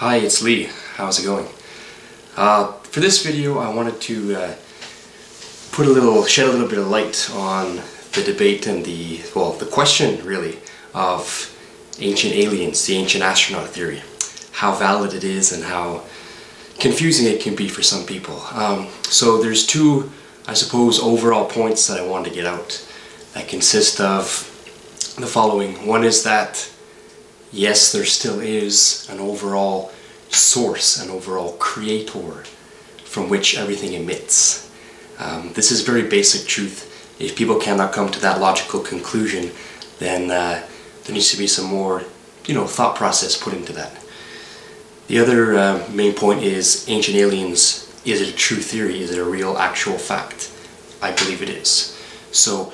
Hi, it's Lee. How's it going? For this video, I wanted to shed a little bit of light on the debate and the question really of ancient aliens, the ancient astronaut theory, how valid it is and how confusing it can be for some people. So there's two, I suppose, overall points that I wanted to get out that consist of the following. One is that yes, there still is an overall source, an overall creator from which everything emits. This is very basic truth. If people cannot come to that logical conclusion, then there needs to be some more, thought process put into that. The other main point is ancient aliens. Is it a true theory? Is it a real, actual fact? I believe it is. So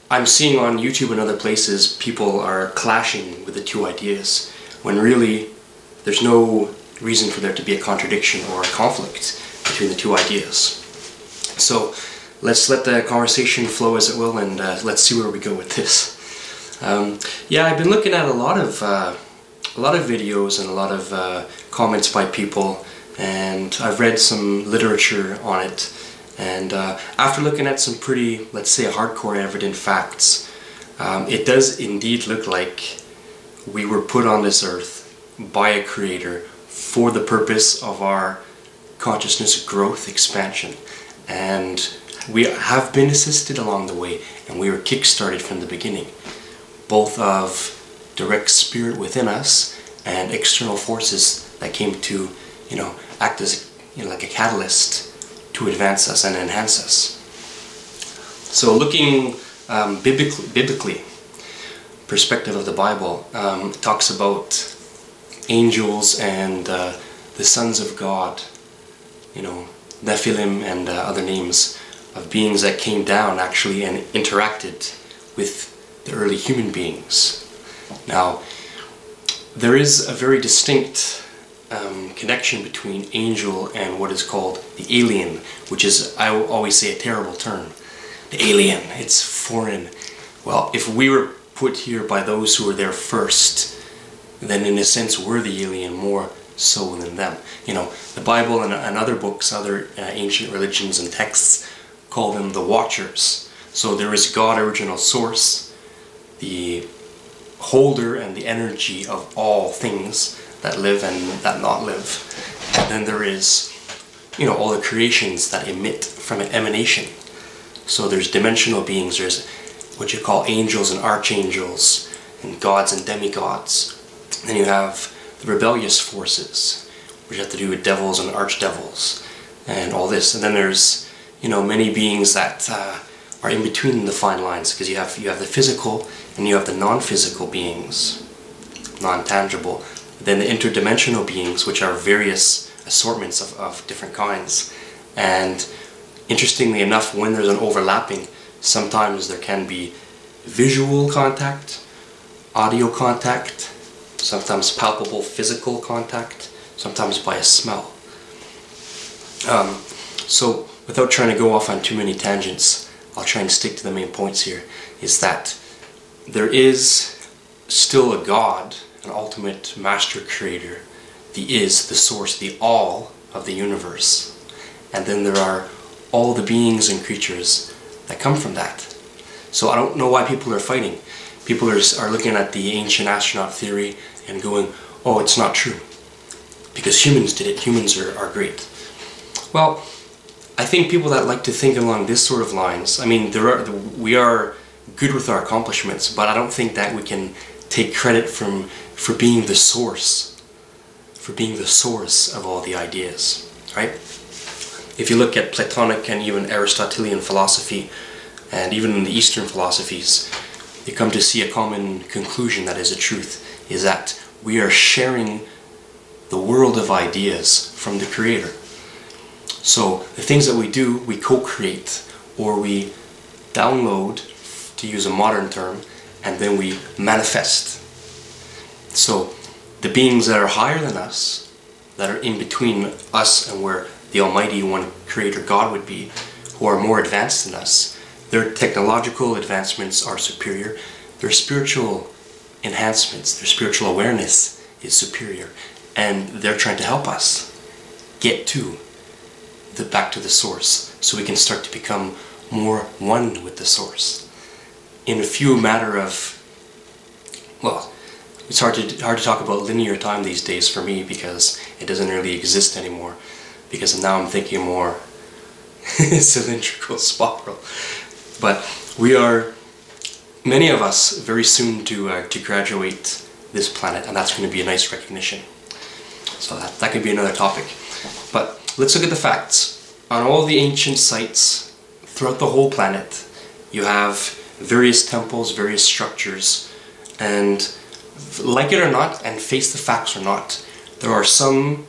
I'm seeing on YouTube and other places people are clashing with the two ideas when really there's no reason for there to be a contradiction or a conflict between the two ideas. So let's let the conversation flow as it will, and let's see where we go with this. Yeah, I've been looking at a lot of videos and a lot of comments by people, and I've read some literature on it. And after looking at some pretty, let's say, hardcore evident facts, it does indeed look like we were put on this earth by a creator for the purpose of our consciousness growth, expansion. And we have been assisted along the way, and we were kick-started from the beginning, both of direct spirit within us and external forces that came to, act as, like a catalyst to advance us and enhance us. So looking biblically, perspective of the Bible, talks about angels and the sons of God, Nephilim and other names of beings that came down actually and interacted with the early human beings. Now, there is a very distinct connection between angel and what is called the alien, which is, I will always say, a terrible term. The alien, it's foreign. Well, if we were put here by those who were there first, then in a sense we're the alien more so than them. The Bible and other books, other ancient religions and texts call them the Watchers. So there is God, original source, the holder and the energy of all things that live and that not live. And then there is, all the creations that emit from an emanation. So there's dimensional beings, there's what you call angels and archangels, and gods and demigods. Then you have the rebellious forces, which have to do with devils and archdevils, and all this. And then there's, many beings that are in between the fine lines, because you have the physical and you have the non-physical beings, non-tangible. Then the interdimensional beings, which are various assortments of different kinds. And interestingly enough, when there's an overlapping, sometimes there can be visual contact, audio contact, sometimes palpable physical contact, sometimes by a smell. So without trying to go off on too many tangents, I'll try and stick to the main points here, is that there is still a God, an ultimate master creator, the is, the source, the all of the universe. And then there are all the beings and creatures that come from that. So I don't know why people are fighting. People are looking at the ancient astronaut theory and going, oh, it's not true, because humans did it, humans are great. Well, I think people that like to think along this sort of lines, we are good with our accomplishments, but I don't think that we can take credit for being the source, of all the ideas, right? If you look at Platonic and even Aristotelian philosophy, and even in the Eastern philosophies, you come to see a common conclusion that is a truth, is that we are sharing the world of ideas from the Creator. So the things that we do, we co-create, or we download, to use a modern term, and then we manifest. So the beings that are higher than us, that are in between us and where the Almighty One Creator God would be, who are more advanced than us, their technological advancements are superior, their spiritual enhancements, their spiritual awareness is superior. and they're trying to help us get to back to the source, so we can start to become more one with the source. In a few matter of, well, it's hard to talk about linear time these days for me, because it doesn't really exist anymore, because now I'm thinking more cylindrical spiral. But we are, many of us, very soon to graduate this planet, and that's going to be a nice recognition. So that could be another topic. But let's look at the facts. On all the ancient sites throughout the whole planet, you have various temples, various structures, and like it or not, and face the facts or not, there are some,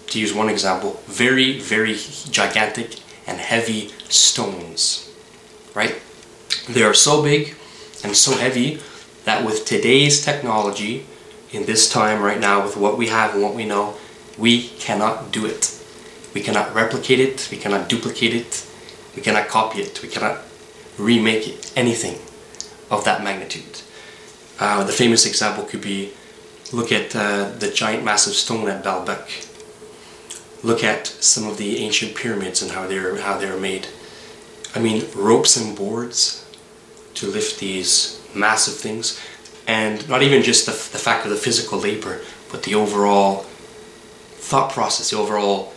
to use one example, very, very gigantic and heavy stones, right? They are so big and so heavy that with today's technology, in this time right now, with what we have and what we know, we cannot do it. We cannot replicate it, we cannot duplicate it, we cannot copy it, we cannot remake it, anything of that magnitude. The famous example could be, look at the giant massive stone at Baalbek. Look at some of the ancient pyramids and how they're made. I mean, ropes and boards to lift these massive things, and not even just the fact of the physical labor, but the overall thought process, the overall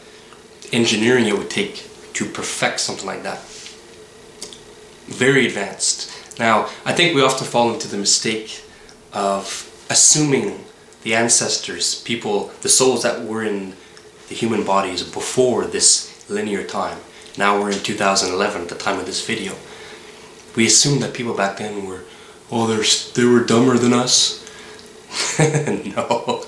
engineering it would take to perfect something like that. Very advanced. Now, I think we often fall into the mistake of assuming the ancestors, people, the souls that were in the human bodies before this linear time. Now we're in 2011 at the time of this video. We assume that people back then were, oh, they were dumber than us. No.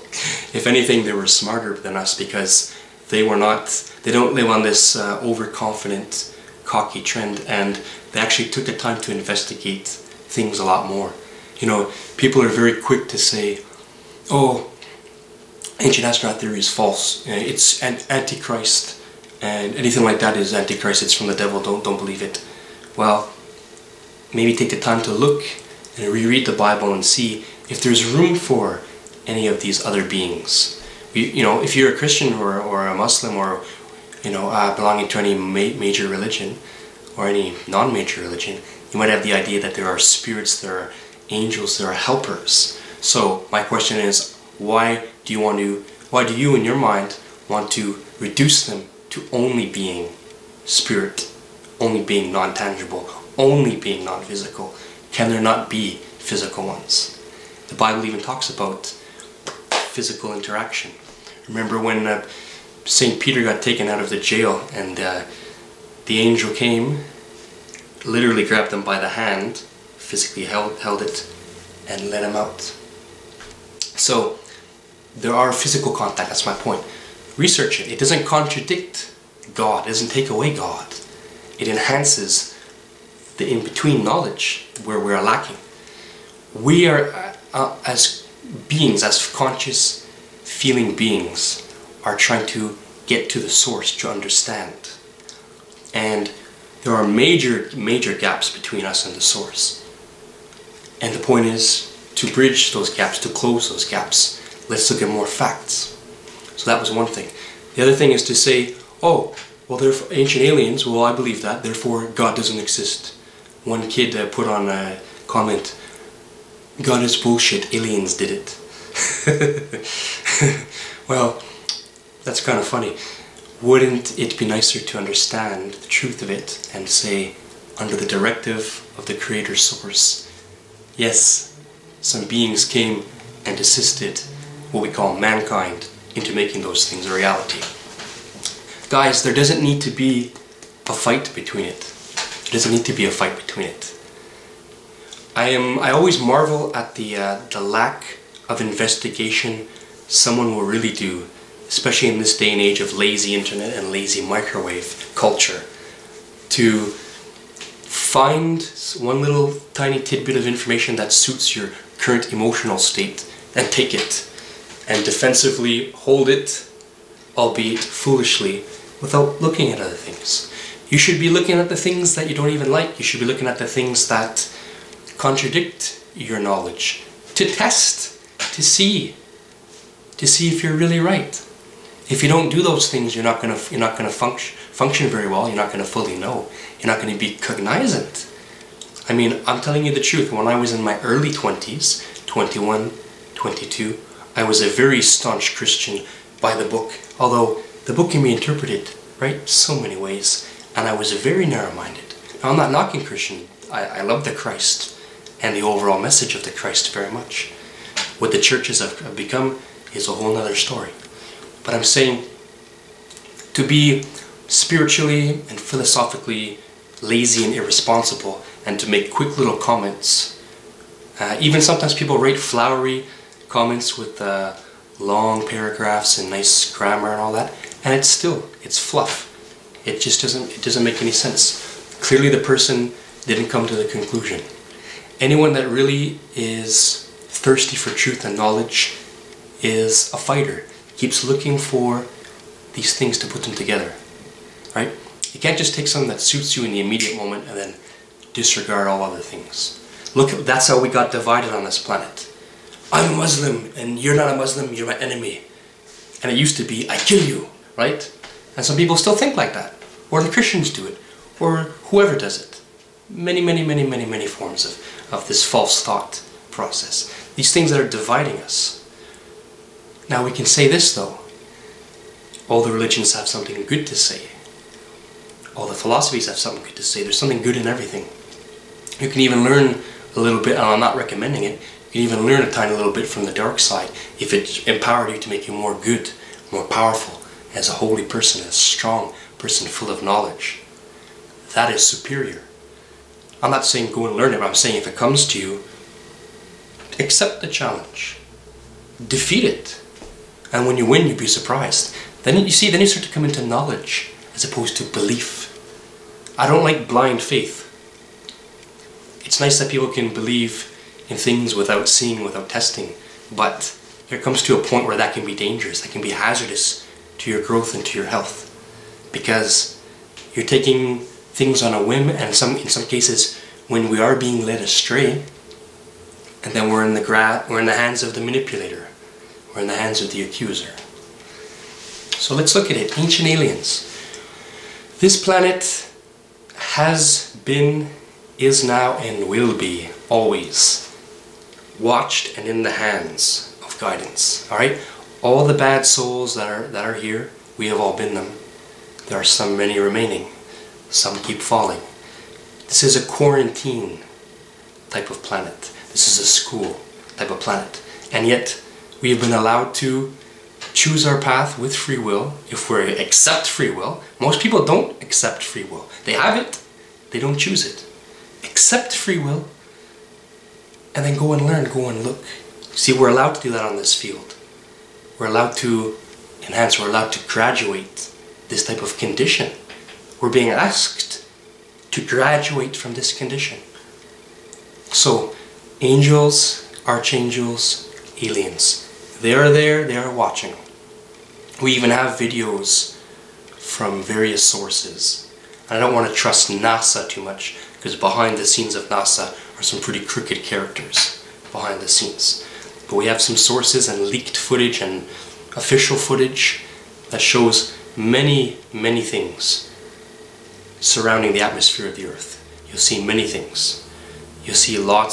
If anything, they were smarter than us, because they don't live on this overconfident, cocky trend, and they actually took the time to investigate things a lot more. You know, people are very quick to say, oh, ancient astronaut theory is false, it's antichrist, and anything like that is antichrist, it's from the devil, don't believe it. Well, maybe take the time to look and reread the Bible and see if there's room for any of these other beings. You know, if you're a Christian or a Muslim, or you know, belonging to any major religion or any non-major religion, you might have the idea that there are spirits, there are angels, there are helpers. So my question is, why do you in your mind want to reduce them to only being spirit, only being non-tangible, only being non-physical? Can there not be physical ones? The Bible even talks about physical interaction. Remember when St. Peter got taken out of the jail, and the angel came, literally grabbed him by the hand, physically held it, and let him out. So there are physical contact, that's my point. Research it. It doesn't contradict God, it doesn't take away God. It enhances the in-between knowledge where we're lacking. We are, as beings, as conscious, feeling beings, are trying to get to the source, to understand. And there are major gaps between us and the source. And the point is to bridge those gaps, to close those gaps. Let's look at more facts. So that was one thing. The other thing is to say, oh, well, they're ancient aliens, well, I believe that, therefore God doesn't exist. One kid put on a comment, God is bullshit, aliens did it. Well, that's kind of funny. Wouldn't it be nicer to understand the truth of it and say, under the directive of the Creator Source, yes, some beings came and assisted what we call mankind into making those things a reality. Guys, there doesn't need to be a fight between it. There doesn't need to be a fight between it. I always marvel at the lack of investigation someone will really do, especially in this day and age of lazy internet and lazy microwave culture, to find one little tiny tidbit of information that suits your current emotional state and take it and defensively hold it, albeit foolishly, without looking at other things. You should be looking at the things that you don't even like. You should be looking at the things that contradict your knowledge, to test, to see to see if you're really right. If you don't do those things, you're not gonna function very well. You're not gonna fully know. You're not gonna be cognizant. I mean, I'm telling you the truth. When I was in my early 20s, 21, 22, I was a very staunch Christian by the book. Although the book can be interpreted, right, so many ways. And I was very narrow-minded. Now, I'm not knocking Christian. I love the Christ and the overall message of the Christ very much. What the churches have become is a whole other story. But I'm saying, to be spiritually and philosophically lazy and irresponsible, and to make quick little comments, even sometimes people write flowery comments with long paragraphs and nice grammar and all that, and it's fluff. It just doesn't make any sense. Clearly the person didn't come to the conclusion. Anyone that really is thirsty for truth and knowledge is a fighter. Keeps looking for these things to put them together, right? You can't just take something that suits you in the immediate moment and then disregard all other things. Look, that's how we got divided on this planet. I'm a Muslim and you're not a Muslim, you're my enemy. And it used to be, I kill you, right? And some people still think like that. Or the Christians do it. Or whoever does it. Many forms of this false thought process. These things that are dividing us. Now we can say this though. All the religions have something good to say. All the philosophies have something good to say. There's something good in everything. You can even learn a little bit, and I'm not recommending it, you can even learn a tiny little bit from the dark side if it empowered you to make you more good, more powerful, as a holy person, as a strong person full of knowledge. That is superior. I'm not saying go and learn it, but I'm saying if it comes to you, accept the challenge. Defeat it. And when you win, you'll be surprised. Then you start to come into knowledge as opposed to belief. I don't like blind faith. It's nice that people can believe in things without seeing, without testing, but there comes to a point where that can be dangerous, that can be hazardous to your growth and to your health, because you're taking things on a whim, and in some cases when we are being led astray, and then we're in the hands of the manipulator, we're in the hands of the accuser. So let's look at it. Ancient aliens. This planet has been, is now, and will be always watched and in the hands of guidance. Alright? All the bad souls that are here, we have all been them. There are many remaining. Some keep falling. This is a quarantine type of planet. This is a school type of planet. And yet, we have been allowed to choose our path with free will, if we accept free will. Most people don't accept free will. They have it, they don't choose it. Accept free will, and then go and learn, go and look. See, we're allowed to do that on this field. We're allowed to enhance, we're allowed to graduate this type of condition. We're being asked to graduate from this condition. So, angels, archangels, aliens, they are there, they are watching. We even have videos from various sources. I don't want to trust NASA too much, because behind the scenes of NASA are some pretty crooked characters behind the scenes. But we have some sources and leaked footage and official footage that shows many things surrounding the atmosphere of the Earth. You'll see many things. You'll see lots